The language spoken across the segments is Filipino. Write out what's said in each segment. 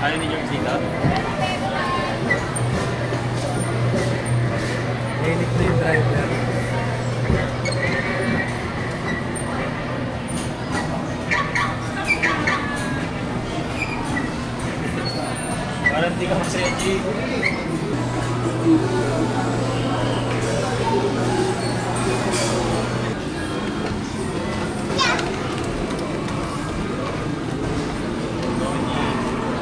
Ayaw ni George dito? Nailit na yung driver. Parang di ka masaya, G.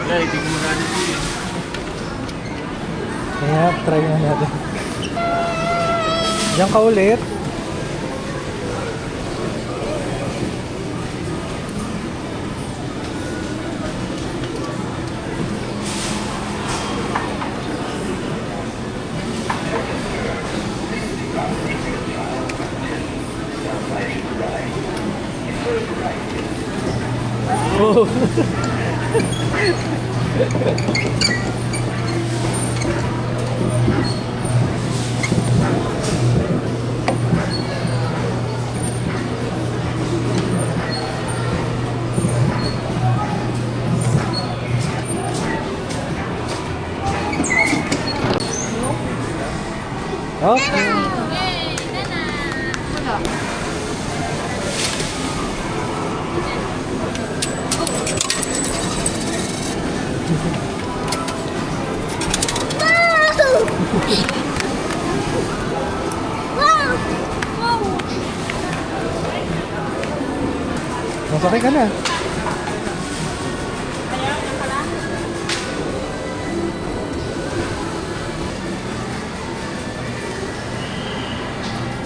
Wala, hindi ko magano, G. Kaya, try na natin. Diyan ka ulit. Oh. Okay. Masakay ka na.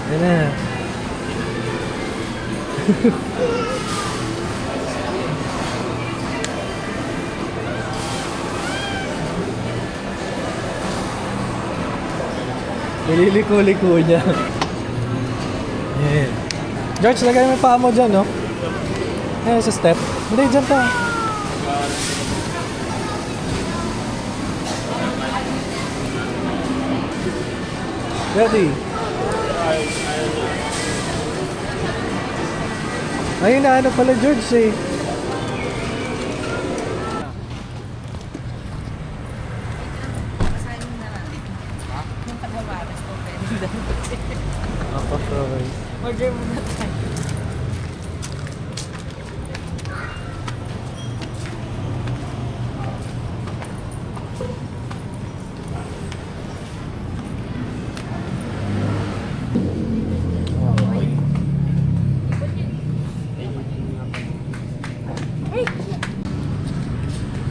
Yan na. Nililiko-liko niya. Yeah. George, lagay mo yung paa mo dyan, no? Ayan, sa step. Hindi, dyan ka. Ready? Ayun na, ano pala George eh. Ako, sorry. Order mo na tayo.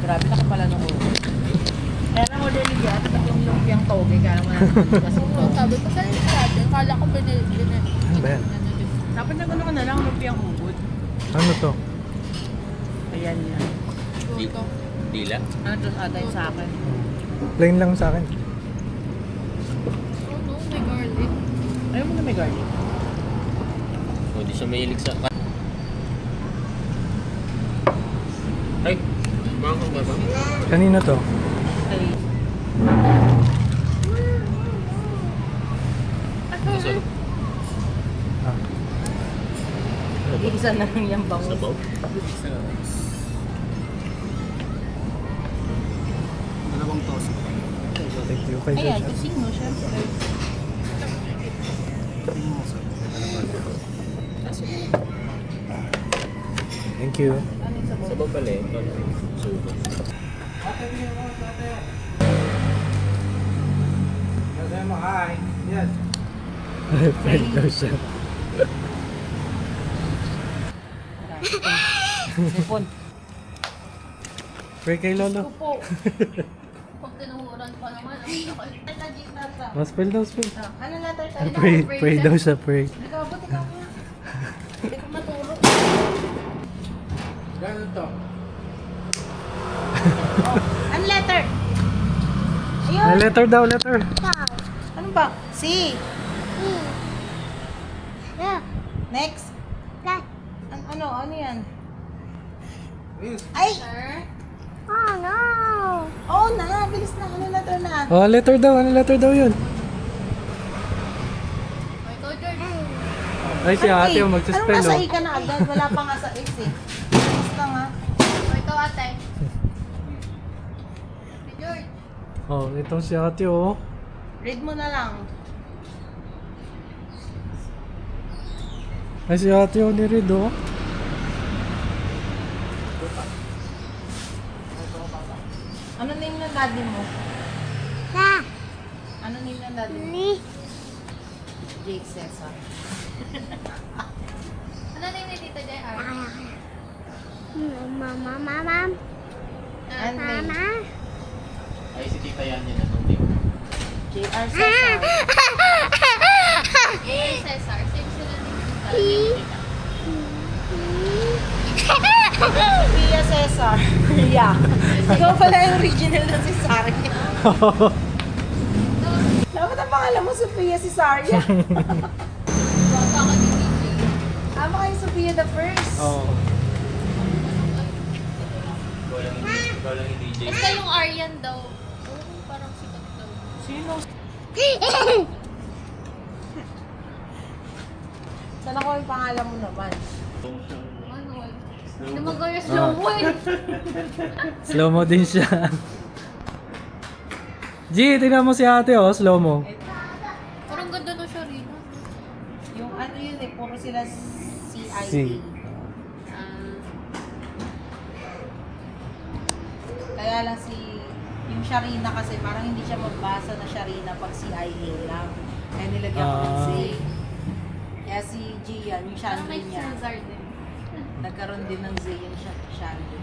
Grabe na ka pala nung ulo. Kaya lang order ni Gia, tapos yung lumpiang toge, kaya naman kasi Sabi ko sa'yo natin, kala ko Ano ba yan? dapat na gano'n ka na lang lumpiang hubod. Ano to? Ayan yan. Dito. Dila? Ano to ata yung sa akin? Plain lang sa akin. Oh no, may garlic. Ayaw mo na may garlic. O, di siya mahilig sa... Ay! Mga kang baba? Kanino to? Ay, Masarap. Ah. isa na lang yung bangus. Sabaw? Dalawang toast. Thank you kay Ayan, George. kusing mo, syempre. Thank you. Ano yung sabaw? Sabaw pala eh. Sugo. Friend daw siya. Sipon. Pray kay Lolo. Upo. Pag tinuhuran pa naman, ang nakal. Mas spell daw, spell. Ano letter tayo? Pray daw siya, pray. Ikaw, ba't ikaw nga? Hindi ko matulog. Gano'n to? Ano letter? Ayun. Ah, letter daw, letter. Ano ba? C. Next. Ano yan? Ay! Oh no! Oo na, bilis na. Ano letter na? Oh, letter daw. Ano letter daw yun? Ay, ikaw, George. Ay, si ate yung Anong magsispell, nasa oh. I ka na agad? Wala pa nga sa S eh. Bilis na nga. Ay, ikaw, ate. Oh, itong si ate oh. Read mo na lang. Ay, si ate oh, ni-read oh. Ano name ng daddy mo? Ano name ng daddy mo? Jake Cesar. Ano na yung Tita JR? And name? Ay, si Tita yan yun. Anong name? JR Cesar. JR Cesar. Same sila din. Sophia Cesar. Yeah. Ikaw pala yung original na si Saria. Dapat ang pangalan mo Sophia Cesaria. Baka ka ni DJ. Tama kayo Sophia the first. Oh. Ikaw lang yung DJ. Basta yung Aryan daw. Oo, parang sikat daw. Sino? Sana ko yung pangalan mo naman. Ano? Hindi mo gaya slow mo eh. Slow mo din siya. G, tingnan mo si ate oh, slow mo. Parang ganda na siya rin. Yung ano yun eh, puro sila CID. Si. Kaya lang yung Sharina kasi parang hindi siya magbasa na Sharina pag CID lang. Kaya nilagyan ko ng Z. Kaya si Gian, yung Parang may Shandy niya, Cesar din. nagkaroon din ng Z yung Shandy.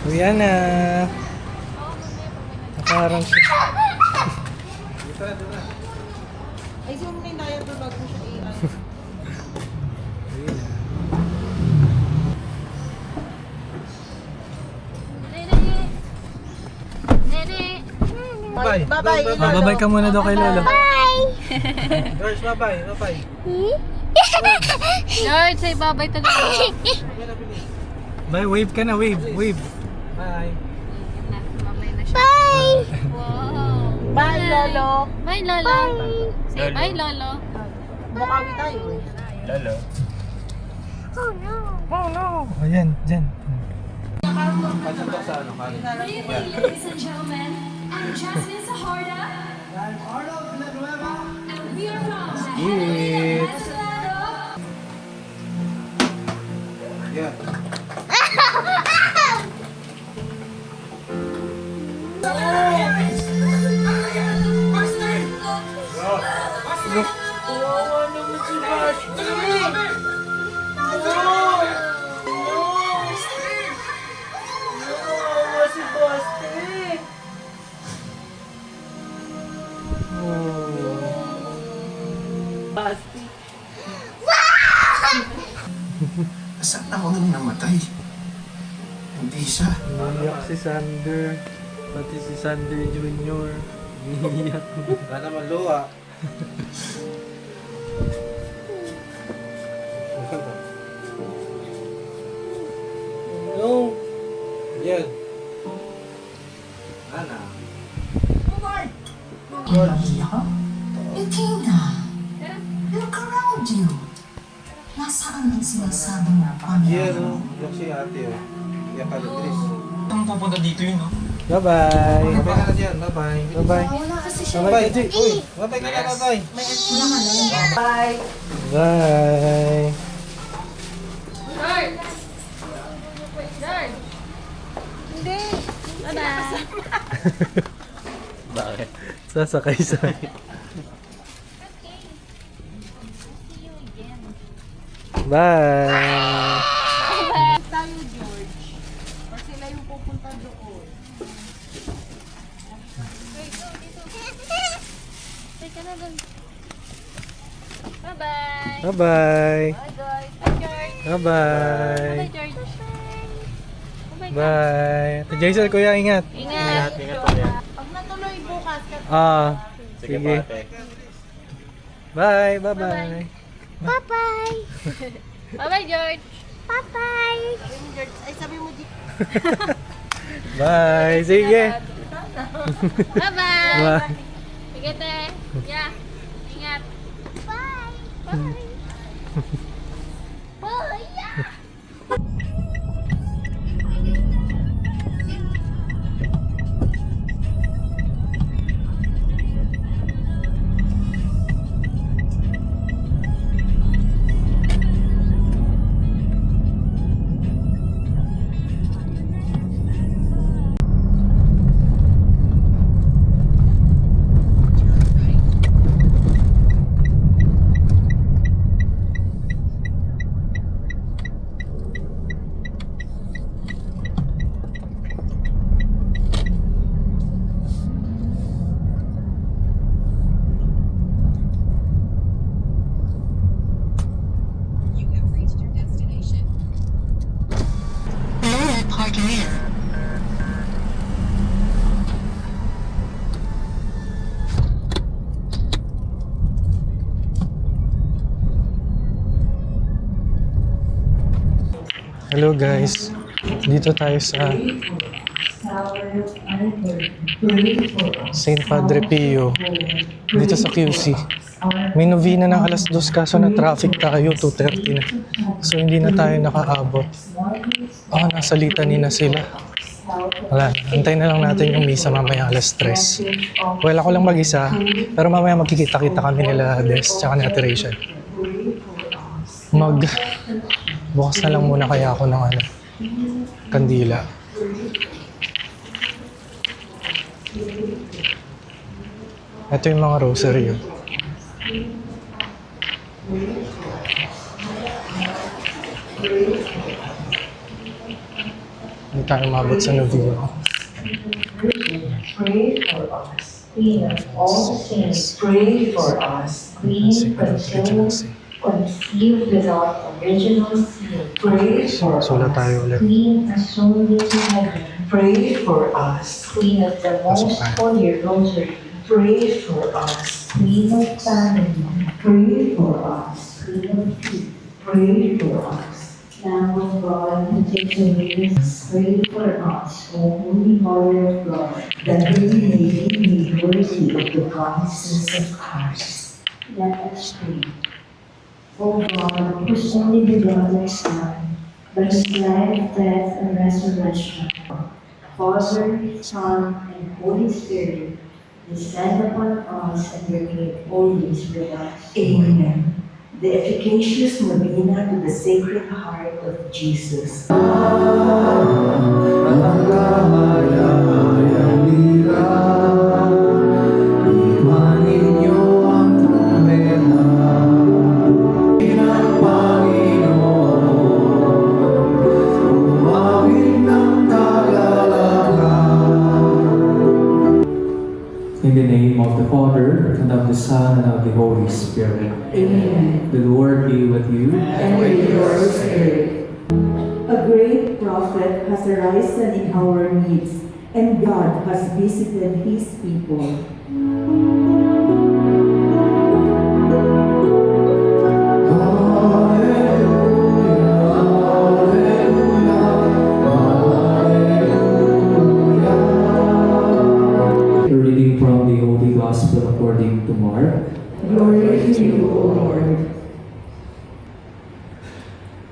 Uy, na. Oo, mamaya pag may Nakarang siya. Ay, sino mo na yung diaper bag mo siya AI? Nene! Nene! Bye. Bye-bye. Babay ka muna daw kay Lolo. Girls, bye-bye. Bye-bye. Lord, say bye-bye to Lolo. Bye, wave ka na, wave, wave. Bye. Mamay na siya. Bye! Wow! Bye, Lolo. Bye, Lolo. Say bye, Lolo. Bukawi tayo eh. Lalo. Oh no. Ayan, dyan. Pasuntok sa ano, kanin. Ladies and gentlemen, I'm Jasmine Sahorda. I'm Arnold Villanueva. And we are from Sweet. Atlanta. Yeah. Kawawa naman si Basti. Kawawa si Basti. Basti. Saan ako nang namatay? Hindi siya. Umiiyak si Sander. Pati si Sander Jr. Umiiyak. Sana maluwa. No. Yan. Ana. Maria, Itina, look around you. Nasaan ang sinasabing Yan, Panginoon? yung si ate, oh. Yan ka, Chris. Ang pupunta dito yun, no? Bye-bye. Bye-bye ka na dyan. Bye-bye. Bye-bye. Wala kasi siya. Bye-bye, G. Uy, bye-bye ka na, bye-bye. Bye. Bye. Lord! Lord! Hindi. Bye-bye! Bakit? Sasakay sa... Bye. Tayo, George. Or sila yung pupunta doon. Take ka na dun. Bye-bye! Bye-bye. Bye, guys! Bye, George! Bye-bye. Bye, George! Bye-bye! Bye. Ate Jason, kuya, ingat. Ingat! Ingat po yan. Pag natuloy bukas, Ah, Sige po, sige. ate. Bye, bye-bye. Bye-bye! Bye-bye, George! sabi mo, George. Ay, sabi mo, Bye. Sige. Bye-bye! Bye. Sige, te! Yeah! Ingat! Bye! Bye! Bye! Yeah! Hello guys, dito tayo sa St. Padre Pio, dito sa QC. May novena ng alas 2 kaso na traffic tayo, 2:30 na. So hindi na tayo nakaabot. Nasa litany na sila. Wala, antay na lang natin yung misa mamaya alas 3. Well, ako lang mag-isa, pero mamaya magkikita-kita kami nila Des, tsaka ni Ate Rachel. Bukas na lang muna kaya ako ng kandila. Ito yung mga rosary. Hindi tayo mabot sa novena. Pray for us. Queen of all saints, pray for us. Queen conceived without original sin, pray for Sulat us. tayo ulit. Queen assumed into heaven, pray for us. Queen of the most holy rosary, pray for us. Queen of family, pray for us. Queen of peace, pray for us. Lamb of God, who takes away sins, pray for us, O Holy Mother of God, that we may be made worthy of the promises of Christ. Let us pray. O God, whose only begotten Son, by his life, death, and resurrection, Father, Son, and Holy Spirit, descend upon us and remain always with us. Amen. The efficacious novena to the Sacred Heart of Jesus. In the name of the Father, and of the Son, and of the Holy Spirit. Amen. The Lord be with you. And with your spirit. A great prophet has arisen in our midst, and God has visited his people. A reading from the Holy Gospel according to Mark. Glory to you, O Lord.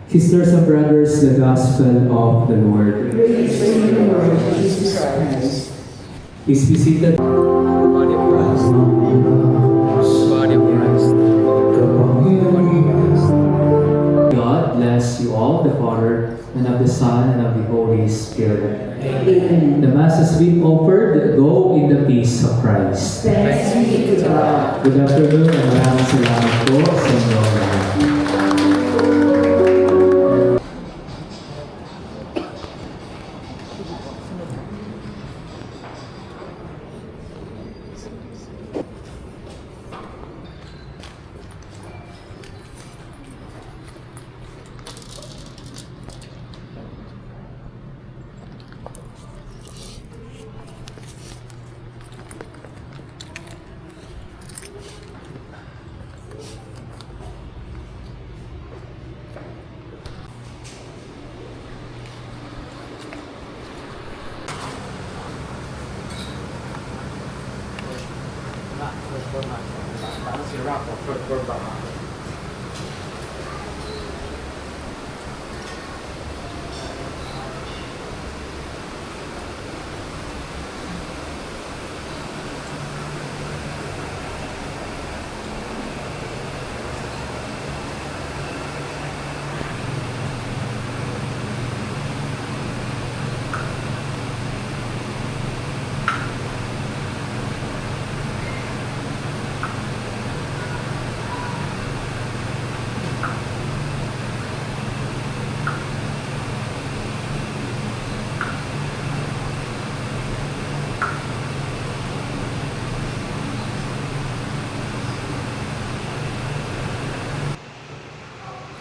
Sisters and brothers, the Gospel of the Lord. Praise to you, Lord Jesus Christ. Please be seated. Body of Christ. Body of Christ. God bless you all, the Father, and of the Son, and of the Holy Spirit. Amen. The Mass has been offered. Go in the peace of Christ. Thanks be to God. Good afternoon, and maraming salamat po sa inyong lahat.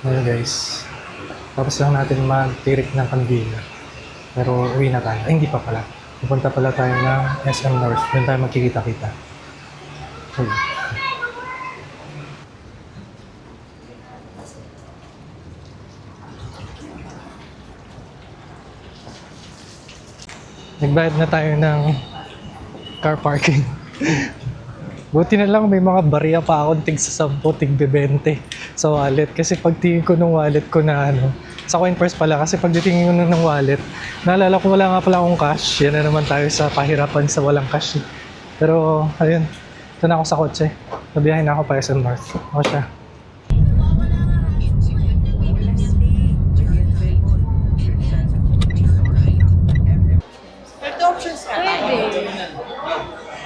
Well guys, tapos lang natin magtirik ng kandila. Pero uwi na tayo. Ay, hindi pa pala. Pupunta pala tayo ng SM North. Doon tayo magkikita-kita. So, Nagbayad na tayo ng car parking. Buti na lang may mga barya pa ako tig sa 10, tig 20 sa wallet. Kasi pagtingin ko ng wallet ko na sa coin purse pala. Kasi pagtingin ko ng wallet, naalala ko wala nga pala akong cash. Yan na naman tayo sa pahirapan sa walang cash. Pero ayun, ito na ako sa kotse. Nabiyahin na ako pa SM North. Ako siya.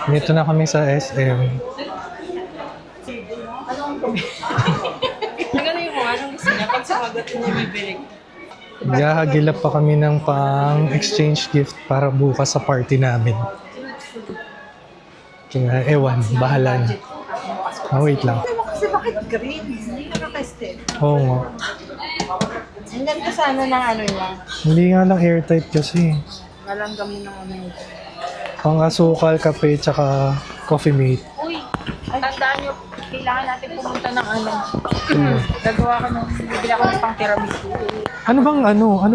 Dito na kami sa SM. Gahagilap pa kami ng pang-exchange gift para bukas sa party namin. Kaya ewan, bahala na. Wait lang. Kasi bakit green? Hindi nakaka-step. Oo nga. Ang ganda sana ng ano niya. Hindi nga lang airtight kasi. Nalanggam mo ng ano niya. Pang-asukal, kape, tsaka coffee mate. Uy, tandaan niyo, kailangan natin pumunta ng ano. Gagawa ko ng, bibili ako ng pang tiramisu. Ano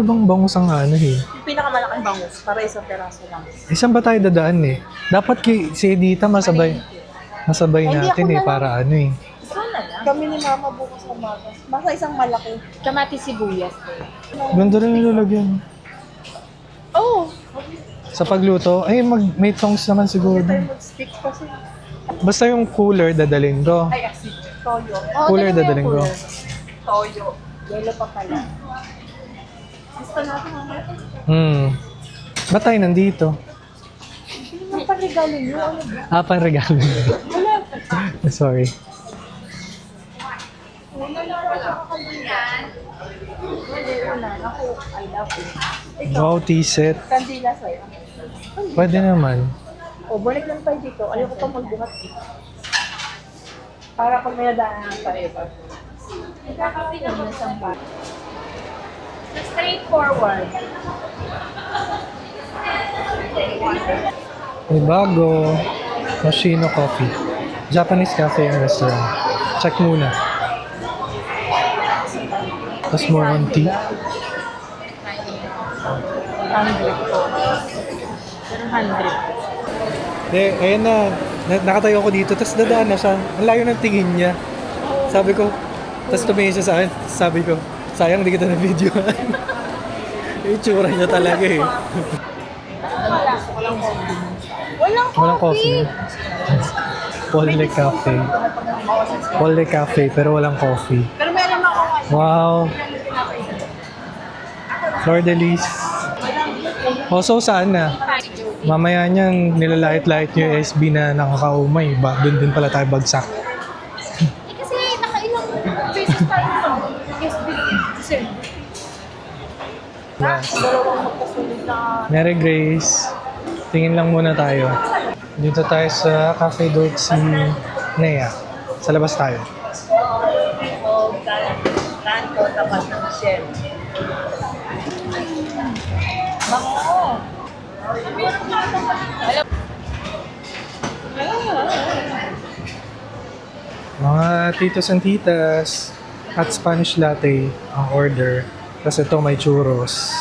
bang bangus ang Yung pinakamalaking bangus, para isang peraso lang. Isang ba tayo dadaan eh? Dapat si Edita masabay natin eh, para eh. Ikaw na lang. Kami ni Mama bukas sa umaga. Basta isang malaki. Kamati sibuyas. Ganda rin nilalagyan. Oh! Sa pagluto, may tongs naman siguro. Stick kasi. Basta yung cooler dadalhin ko. Ay, asin. Toyo. Cooler dadalhin ko. Toyo. Yellow pa pala. Gusto natin mamaya. Ba't tayo nandito? Hindi naman pa-regalo nyo. Ano ba? Pang regalo. Sorry. Wala. Ako, I love it. Wow, tea set. Kandila sa'yo. Pwede naman. O, balik lang tayo dito. Ayoko pa magbuhat eh. Para pag may nadaanan pa iba. Straightforward. May bago. Machino Coffee. Japanese cafe and restaurant. Check muna. Tapos more on tea. 100 po. 100. Ayan na. Nakatayo ako dito. Tapos dadaan na siya. Ang layo ng tingin niya. Sabi ko, tapos tumingin siya sa akin. Sabi ko, sayang di kita na video. Yung itsura niya talaga eh. Walang coffee. Polly Cafe. Polly Cafe pero walang coffee. Pero meron ako. Wow. Flor de Lis. So saan na? Mamaya niyan nilalait-lait yung SB na nakakaumay. Doon din pala tayo bagsak. Kasi nakailang beses tayo ng SB. Mary Grace. Tingin lang muna tayo. Dito tayo sa Cafe Dolce Nea. Sa labas tayo. Kanto, tapat ng chef. Bango! Mga titos and titas at Spanish latte ang order. Tapos ito may churros.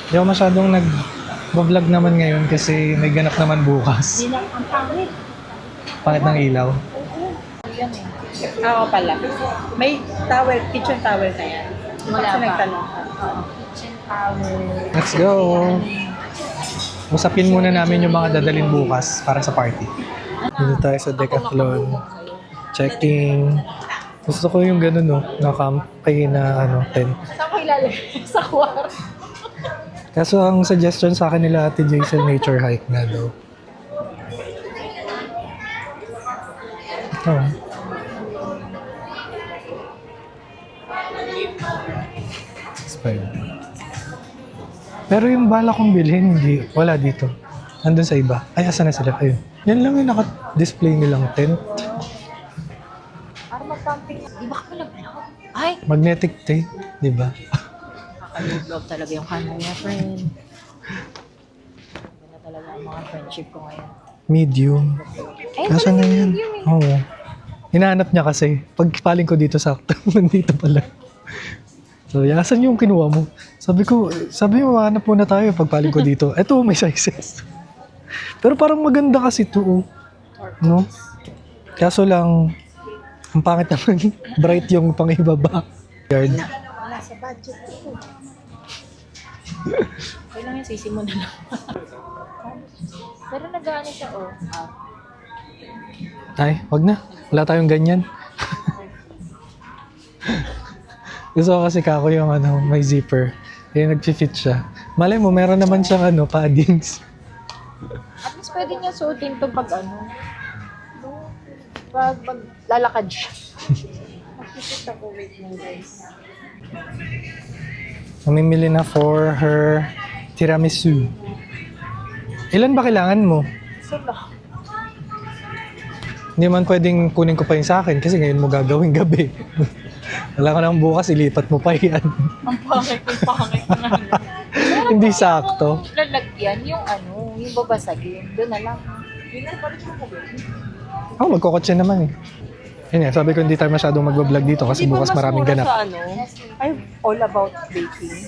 Hindi ako masyadong nag-vlog naman ngayon kasi may ganap naman bukas. Hindi na ang pangit. Pangit ng ilaw. Yan eh. Ako pala. May towel, kitchen towel na yan. Wala Kasi pa. nagtanong ka. Kitchen towel. Let's go! Usapin muna namin yung mga dadalhin bukas para sa party. Dito tayo sa Decathlon. Checking. Gusto ko yung ganun, no? Nakampay na tent. Saan ko ilalagay? Sa kwarto. Kaso ang suggestion sa akin nila Ate Jason, nature hike nga daw. Ito. Pero yung bala kong bilhin, wala dito. Nandun sa iba. Ay, asa na sila? Ayun. Yan lang yung naka-display nilang tent. Para mag-camping. Di ba ka nag-vlog? Ay! Magnetic tape, di ba? Kakalog talaga yung camera, friend. Ganda talaga ang mga friendship ko ngayon. Medium. Ay, Nasaan na yan? Oo. Hinahanap niya kasi. Pag paling ko dito sakto, nandito pala. So, asan yung kinuha mo? Sabi mo, hanap muna tayo pagpaling ko dito. Eto, may sizes. Pero parang maganda kasi ito, oh. No? Kaso lang, ang pangit naman, bright yung pangibaba. Yard. Wala sa budget ko. Kailangan sisimula na lang. Pero nag-ano siya, oh. Ay, wag na. Wala tayong ganyan. Gusto ko kasi kako yung may zipper. Kaya nag-fit siya. Malay mo, meron naman siyang paddings. At least pwede niya suotin to pag pag lalakad siya. Makikita ko, wait mo guys. Mamimili na for her tiramisu. Ilan ba kailangan mo? Sala. Hindi man pwedeng kunin ko pa yung sa akin kasi ngayon mo gagawin gabi. Wala ka nang bukas, ilipat mo pa yan. Ang pangit na. Hindi sakto. Lalagyan yung yung babasagin. Doon na lang. Ako, magkokotse naman eh. Yun nga, sabi ko hindi tayo masyadong magbablog dito kasi bukas maraming ganap. I'm all about baking.